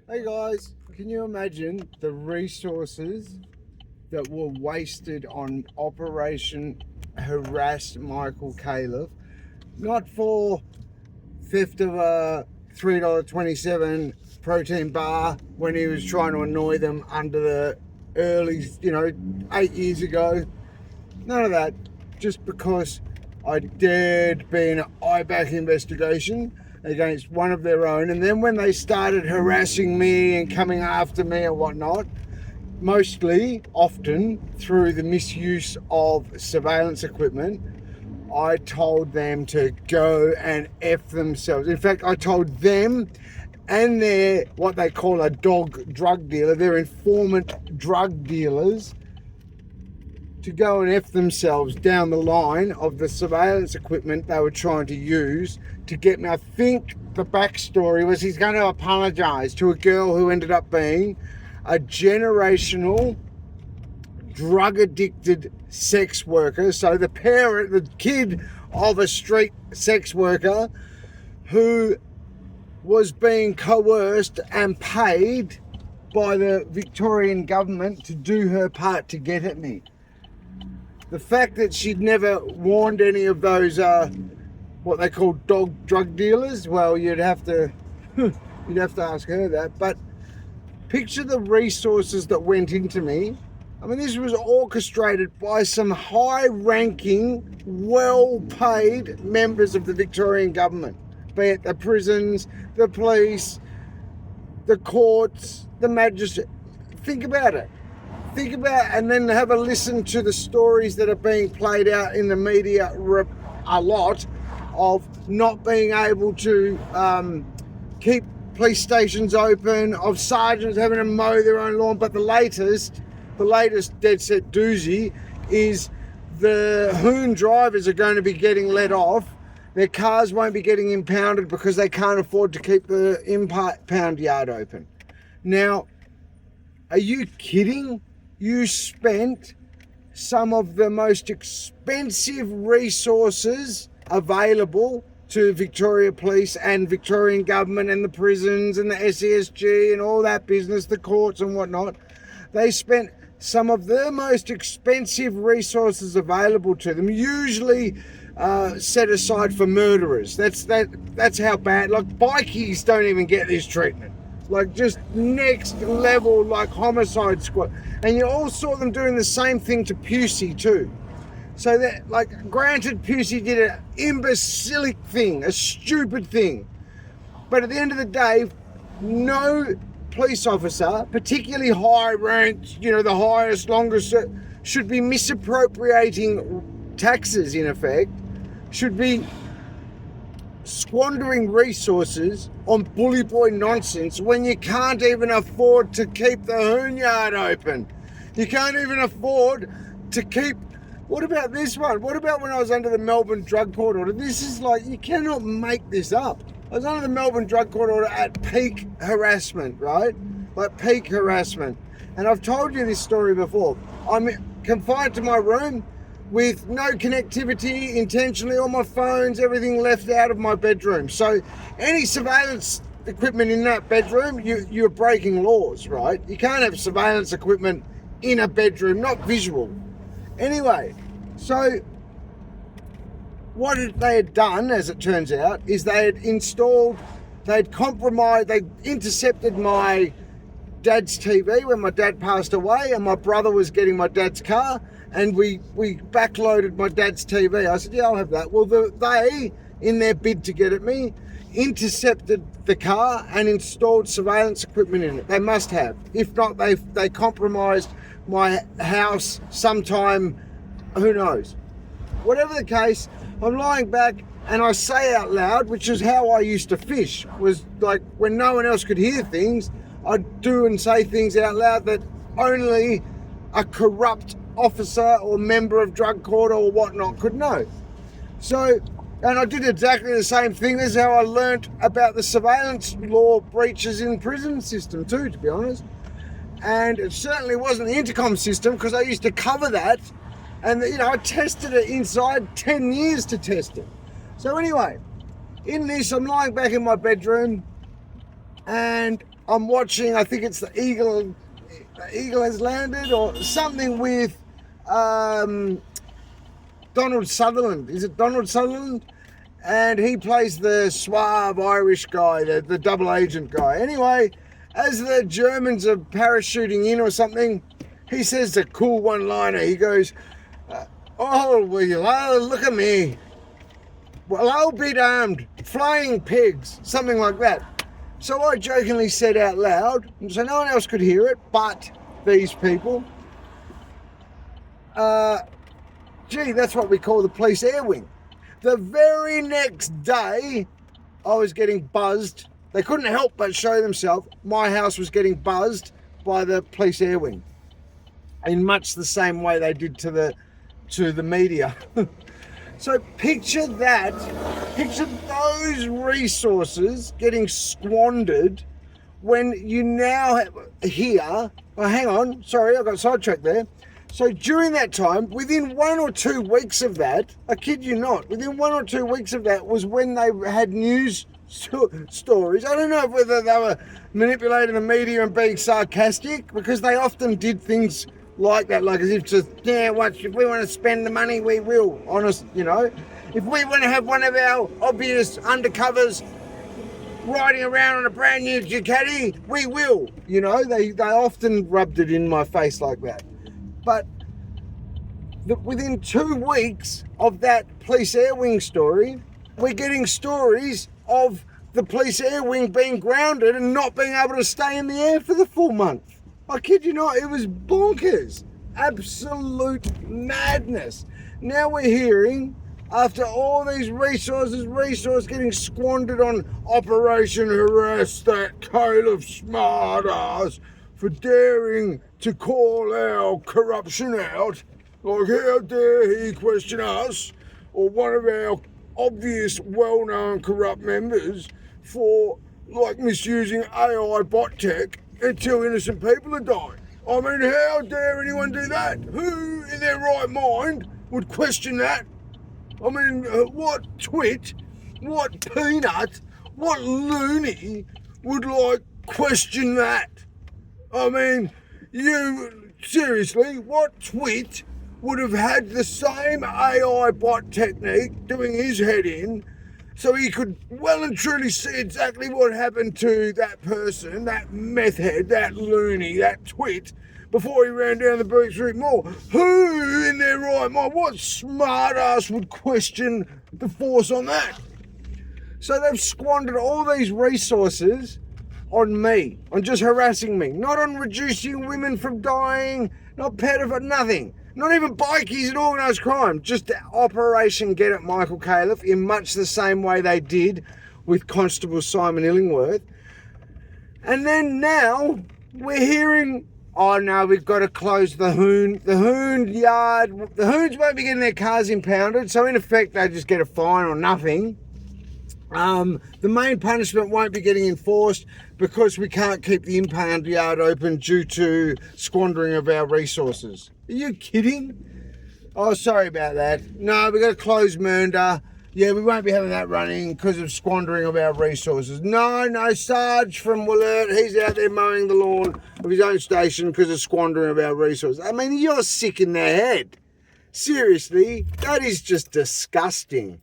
Hey guys, can you imagine the resources that were wasted on Operation Harass Michael Caleb? Not for theft of a $3.27 protein bar when he was trying to annoy them under the early, 8 years ago. None of that. Just because I dared be in an IBAC investigation against one of their own, and then when they started harassing me and coming after me and whatnot, often through the misuse of surveillance equipment, I told them to go and F themselves. In fact, I told them and their, what they call a dog drug dealer, their informant drug dealers, to go and F themselves down the line of the surveillance equipment they were trying to use to get me. I think the backstory was he's going to apologise to a girl who ended up being a generational drug-addicted sex worker. So the kid of a street sex worker who was being coerced and paid by the Victorian government to do her part to get at me. The fact that she'd never warned any of those, what they call drug dealers, well, you'd have to ask her that. But picture the resources that went into me. I mean, this was orchestrated by some high-ranking, well-paid members of the Victorian government, be it the prisons, the police, the courts, the magistrate. Think about it. And then have a listen to the stories that are being played out in the media a lot of not being able to keep police stations open, of sergeants having to mow their own lawn. But the latest dead set doozy is the hoon drivers are going to be getting let off. Their cars won't be getting impounded because they can't afford to keep the impound yard open. Now, are you kidding? You spent some of the most expensive resources available to Victoria Police and Victorian government and the prisons and the SESG and all that business, the courts and whatnot. They spent some of the most expensive resources available to them, usually set aside for murderers. That's how bad. Like, bikies don't even get this treatment. Like, just next level, like homicide squad. And you all saw them doing the same thing to Pusey too. So that, like, granted, Pusey did an imbecilic thing, a stupid thing. But at the end of the day, no police officer, particularly high ranked, the highest, longest, should be misappropriating taxes, in effect, should be squandering resources on bully boy nonsense when you can't even afford to keep the hoon yard open. You can't even afford to keep... What about this one? What about when I was under the Melbourne Drug Court order? This is like, you cannot make this up. I was under the Melbourne Drug Court order at peak harassment, right? Like peak harassment. And I've told you this story before. I'm confined to my room with no connectivity, intentionally, all my phones, everything left out of my bedroom. So any surveillance equipment in that bedroom, you're breaking laws, right? You can't have surveillance equipment in a bedroom, not visual. Anyway, so what they had done, as it turns out, is they had intercepted my dad's TV when my dad passed away, and my brother was getting my dad's car, and we backloaded my dad's TV. I said, yeah, I'll have that. Well, they, in their bid to get at me, intercepted the car and installed surveillance equipment in it. They must have. If not, they compromised my house sometime, who knows. Whatever the case, I'm lying back and I say out loud, which is how I used to fish, was like when no one else could hear things, I'd do and say things out loud that only a corrupt officer or member of drug court or whatnot could know. So, and I did exactly the same thing. This is how I learnt about the surveillance law breaches in prison system too, to be honest. And it certainly wasn't the intercom system, because I used to cover that. And, I tested it inside 10 years to test it. So anyway, in this, I'm lying back in my bedroom and I'm watching, I think it's the Eagle has landed or something with Donald Sutherland. Is it Donald Sutherland? And he plays the suave Irish guy, the double agent guy. Anyway, as the Germans are parachuting in or something, he says the cool one-liner. He goes, oh, well, look at me. Well, I'll be damned. Flying pigs. Something like that. So I jokingly said out loud, so no one else could hear it, but these people, gee, that's what we call the police air wing. The very next day, I was getting buzzed. They couldn't help but show themselves. My house was getting buzzed by the police air wing, in much the same way they did to the media. So picture that. Picture those resources getting squandered when you now hear. Oh, hang on. Sorry, I got sidetracked there. So during that time, within 1 or 2 weeks of that, I kid you not, within 1 or 2 weeks of that was when they had news stories. I don't know whether they were manipulating the media and being sarcastic, because they often did things like that, like as if to, yeah, watch, if we want to spend the money, we will. Honest, you know, if we want to have one of our obvious undercovers riding around on a brand new Ducati, we will. You know, they often rubbed it in my face like that. But within 2 weeks of that police air wing story, we're getting stories of the police air wing being grounded and not being able to stay in the air for the full month. I kid you not, it was bonkers. Absolute madness. Now we're hearing, after all these resources getting squandered on Operation Harass that Caleb smartass for daring to call our corruption out. Like, how dare he question us or one of our obvious well-known corrupt members for, like, misusing AI bot tech until innocent people are dying. I mean, how dare anyone do that? Who in their right mind would question that? I mean, what twit, what peanut, what loony would, like, question that? I mean, seriously, what twit would have had the same AI bot technique doing his head in so he could well and truly see exactly what happened to that person, that meth head, that loony, that twit, before he ran down the Beach Street Mall? Who in their right mind, what smart ass would question the force on that? So they've squandered all these resources on me, on just harassing me, not on reducing women from dying, not pedophile, nothing. Not even bikies and organised crime, just Operation Get It Michael Califf, in much the same way they did with Constable Simon Illingworth. And then now we're hearing, oh no, we've got to close the Hoon yard. The Hoons won't be getting their cars impounded, so in effect they just get a fine or nothing. The main punishment won't be getting enforced because we can't keep the impound yard open due to squandering of our resources. Are you kidding? Oh, sorry about that. No, we've got to close Mernda. Yeah, we won't be having that running because of squandering of our resources. No, Sarge from Wollert, he's out there mowing the lawn of his own station because of squandering of our resources. I mean, you're sick in the head. Seriously, that is just disgusting.